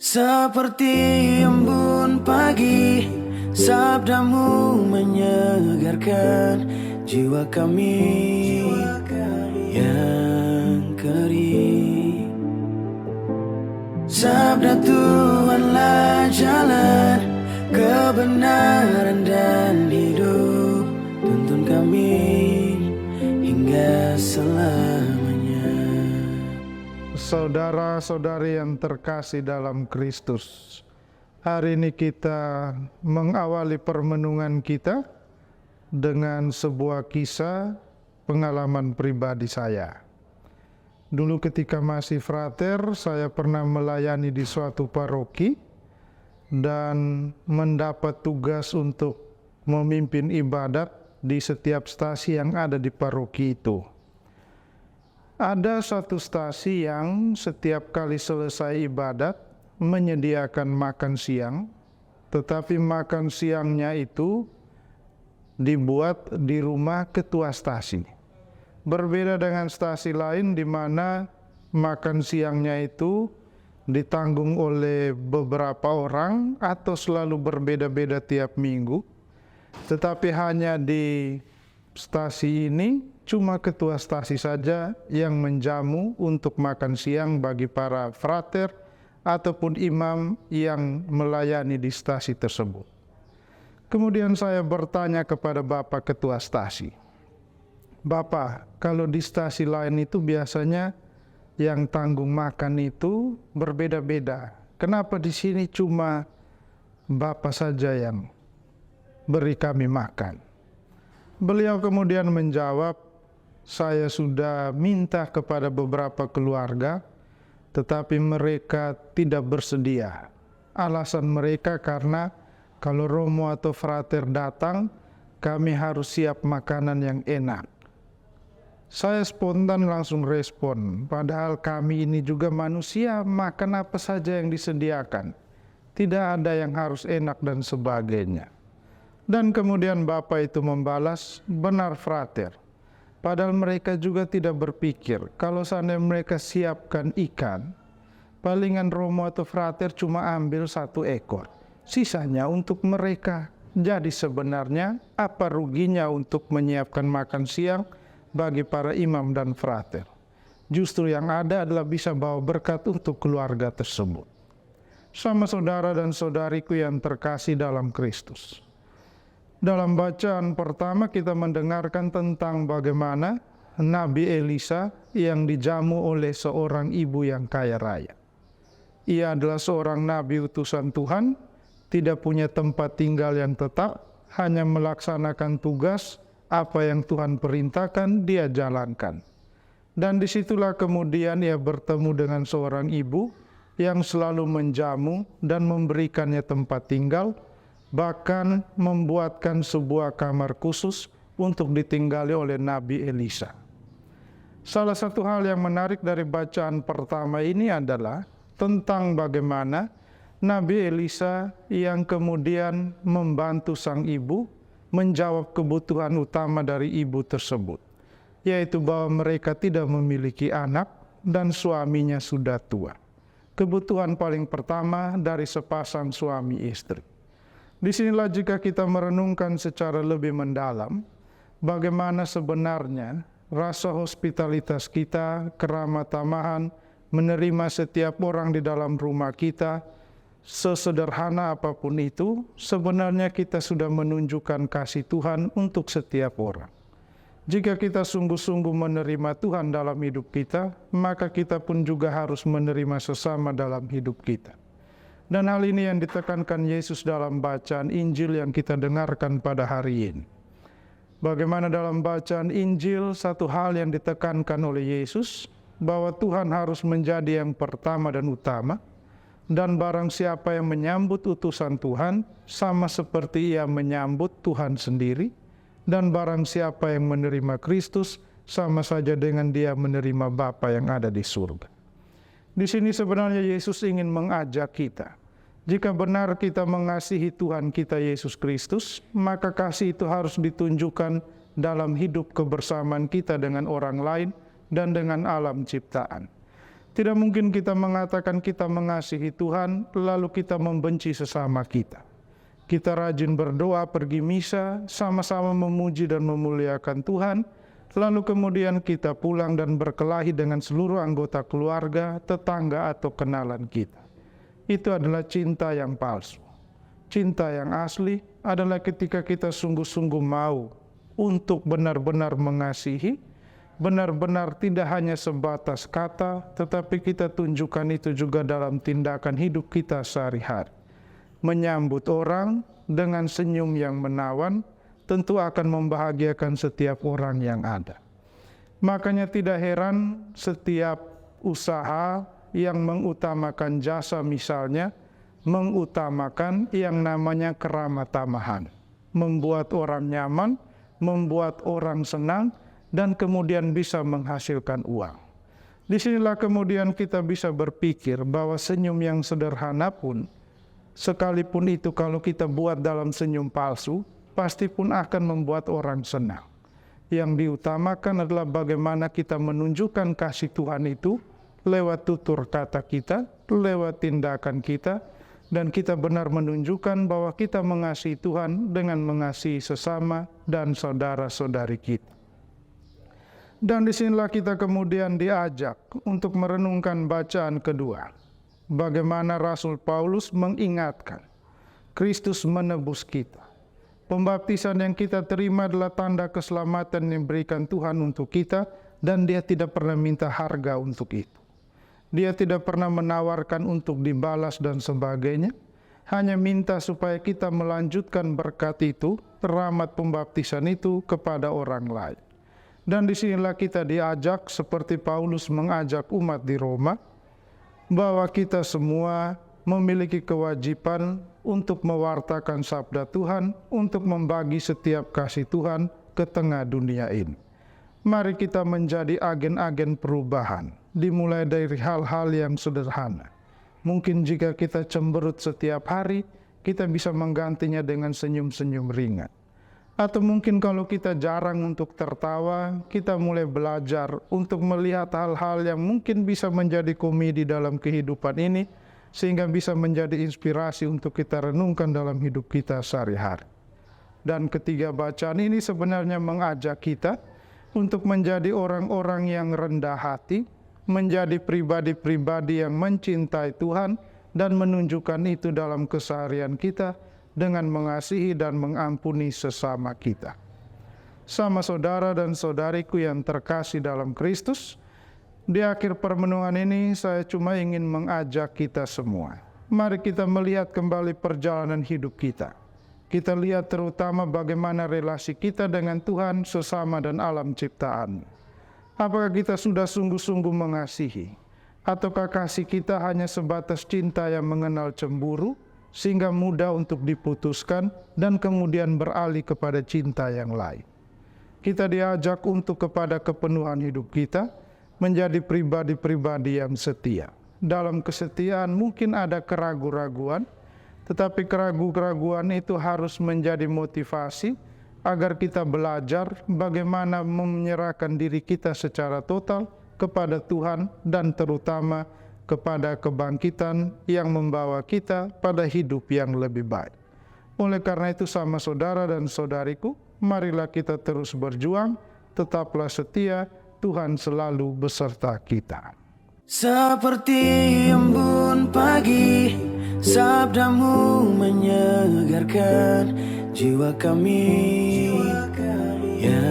Seperti embun pagi, sabdamu menyegarkan jiwa kami yang kering. Sabda Tuhanlah jalan kebenaran dan hidup, tuntun kami hingga selamanya. Saudara-saudari yang terkasih dalam Kristus, hari ini kita mengawali permenungan kita dengan sebuah kisah pengalaman pribadi saya. Dulu ketika masih frater, saya pernah melayani di suatu paroki dan mendapat tugas untuk memimpin ibadat di setiap stasi yang ada di paroki itu. Ada satu stasi yang setiap kali selesai ibadat menyediakan makan siang, tetapi makan siangnya itu dibuat di rumah ketua stasi. Berbeda dengan stasi lain di mana makan siangnya itu ditanggung oleh beberapa orang atau selalu berbeda-beda tiap minggu, tetapi hanya di stasi ini cuma ketua stasi saja yang menjamu untuk makan siang bagi para frater ataupun imam yang melayani di stasi tersebut. Kemudian saya bertanya kepada Bapak Ketua Stasi, "Bapak, kalau di stasi lain itu biasanya yang tanggung makan itu berbeda-beda. Kenapa di sini cuma Bapak saja yang beri kami makan?" Beliau kemudian menjawab, "Saya sudah minta kepada beberapa keluarga, tetapi mereka tidak bersedia. Alasan mereka karena kalau romo atau frater datang, kami harus siap makanan yang enak." Saya spontan langsung respon, padahal kami ini juga manusia, makan apa saja yang disediakan. Tidak ada yang harus enak dan sebagainya. Dan kemudian Bapak itu membalas, "Benar frater. Padahal mereka juga tidak berpikir, kalau seandainya mereka siapkan ikan, palingan romo atau frater cuma ambil 1 ekor. Sisanya untuk mereka. Jadi sebenarnya apa ruginya untuk menyiapkan makan siang bagi para imam dan frater? Justru yang ada adalah bisa bawa berkat untuk keluarga tersebut." Sama saudara dan saudariku yang terkasih dalam Kristus, dalam bacaan pertama kita mendengarkan tentang bagaimana Nabi Elisa yang dijamu oleh seorang ibu yang kaya raya. Ia adalah seorang nabi utusan Tuhan, tidak punya tempat tinggal yang tetap, hanya melaksanakan tugas apa yang Tuhan perintahkan dia jalankan. Dan disitulah kemudian ia bertemu dengan seorang ibu yang selalu menjamu dan memberikannya tempat tinggal, bahkan membuatkan sebuah kamar khusus untuk ditinggali oleh Nabi Elisa. Salah satu hal yang menarik dari bacaan pertama ini adalah tentang bagaimana Nabi Elisa yang kemudian membantu sang ibu menjawab kebutuhan utama dari ibu tersebut, yaitu bahwa mereka tidak memiliki anak dan suaminya sudah tua. Kebutuhan paling pertama dari sepasang suami istri. Disinilah jika kita merenungkan secara lebih mendalam, bagaimana sebenarnya rasa hospitalitas kita, keramah tamahan, menerima setiap orang di dalam rumah kita, sesederhana apapun itu, sebenarnya kita sudah menunjukkan kasih Tuhan untuk setiap orang. Jika kita sungguh-sungguh menerima Tuhan dalam hidup kita, maka kita pun juga harus menerima sesama dalam hidup kita. Dan hal ini yang ditekankan Yesus dalam bacaan Injil yang kita dengarkan pada hari ini. Bagaimana dalam bacaan Injil, satu hal yang ditekankan oleh Yesus, bahwa Tuhan harus menjadi yang pertama dan utama, dan barang siapa yang menyambut utusan Tuhan, sama seperti ia menyambut Tuhan sendiri, dan barang siapa yang menerima Kristus, sama saja dengan dia menerima Bapa yang ada di surga. Di sini sebenarnya Yesus ingin mengajak kita. Jika benar kita mengasihi Tuhan kita Yesus Kristus, maka kasih itu harus ditunjukkan dalam hidup kebersamaan kita dengan orang lain dan dengan alam ciptaan. Tidak mungkin kita mengatakan kita mengasihi Tuhan, lalu kita membenci sesama kita. Kita rajin berdoa, pergi misa, sama-sama memuji dan memuliakan Tuhan, lalu kemudian kita pulang dan berkelahi dengan seluruh anggota keluarga, tetangga, atau kenalan kita. Itu adalah cinta yang palsu. Cinta yang asli adalah ketika kita sungguh-sungguh mau untuk benar-benar mengasihi, benar-benar tidak hanya sebatas kata, tetapi kita tunjukkan itu juga dalam tindakan hidup kita sehari-hari. Menyambut orang dengan senyum yang menawan tentu akan membahagiakan setiap orang yang ada. Makanya tidak heran setiap usaha yang mengutamakan jasa misalnya, mengutamakan yang namanya keramah tamahan. Membuat orang nyaman, membuat orang senang, dan kemudian bisa menghasilkan uang. Disinilah kemudian kita bisa berpikir bahwa senyum yang sederhana pun, sekalipun itu kalau kita buat dalam senyum palsu, pasti pun akan membuat orang senang. Yang diutamakan adalah bagaimana kita menunjukkan kasih Tuhan itu lewat tutur kata kita, lewat tindakan kita, dan kita benar menunjukkan bahwa kita mengasihi Tuhan dengan mengasihi sesama dan saudara-saudari kita. Dan disinilah kita kemudian diajak untuk merenungkan bacaan kedua. Bagaimana Rasul Paulus mengingatkan, Kristus menebus kita. Pembaptisan yang kita terima adalah tanda keselamatan yang diberikan Tuhan untuk kita, dan Dia tidak pernah minta harga untuk itu. Dia tidak pernah menawarkan untuk dibalas dan sebagainya, hanya minta supaya kita melanjutkan berkat itu, rahmat pembaptisan itu kepada orang lain. Dan disinilah kita diajak seperti Paulus mengajak umat di Roma, bahwa kita semua memiliki kewajiban untuk mewartakan sabda Tuhan, untuk membagi setiap kasih Tuhan ke tengah dunia ini. Mari kita menjadi agen-agen perubahan, dimulai dari hal-hal yang sederhana. Mungkin jika kita cemberut setiap hari, kita bisa menggantinya dengan senyum-senyum ringan. Atau mungkin kalau kita jarang untuk tertawa, kita mulai belajar untuk melihat hal-hal yang mungkin bisa menjadi komedi dalam kehidupan ini, sehingga bisa menjadi inspirasi untuk kita renungkan dalam hidup kita sehari-hari. Dan ketiga bacaan ini sebenarnya mengajak kita untuk menjadi orang-orang yang rendah hati, menjadi pribadi-pribadi yang mencintai Tuhan, dan menunjukkan itu dalam keseharian kita, dengan mengasihi dan mengampuni sesama kita. Sama saudara dan saudariku yang terkasih dalam Kristus, di akhir permenungan ini saya cuma ingin mengajak kita semua. Mari kita melihat kembali perjalanan hidup kita. Kita lihat terutama bagaimana relasi kita dengan Tuhan, sesama, dan alam ciptaan. Apakah kita sudah sungguh-sungguh mengasihi? Ataukah kasih kita hanya sebatas cinta yang mengenal cemburu, sehingga mudah untuk diputuskan dan kemudian beralih kepada cinta yang lain? Kita diajak untuk kepada kepenuhan hidup kita, menjadi pribadi-pribadi yang setia. Dalam kesetiaan mungkin ada keraguan-raguan, tetapi keraguan-raguan itu harus menjadi motivasi agar kita belajar bagaimana menyerahkan diri kita secara total kepada Tuhan, dan terutama kepada kebangkitan yang membawa kita pada hidup yang lebih baik. Oleh karena itu, sama saudara dan saudariku, marilah kita terus berjuang, tetaplah setia, Tuhan selalu beserta kita. Seperti embun pagi, sabdamu menyegarkan jiwa kami. Ya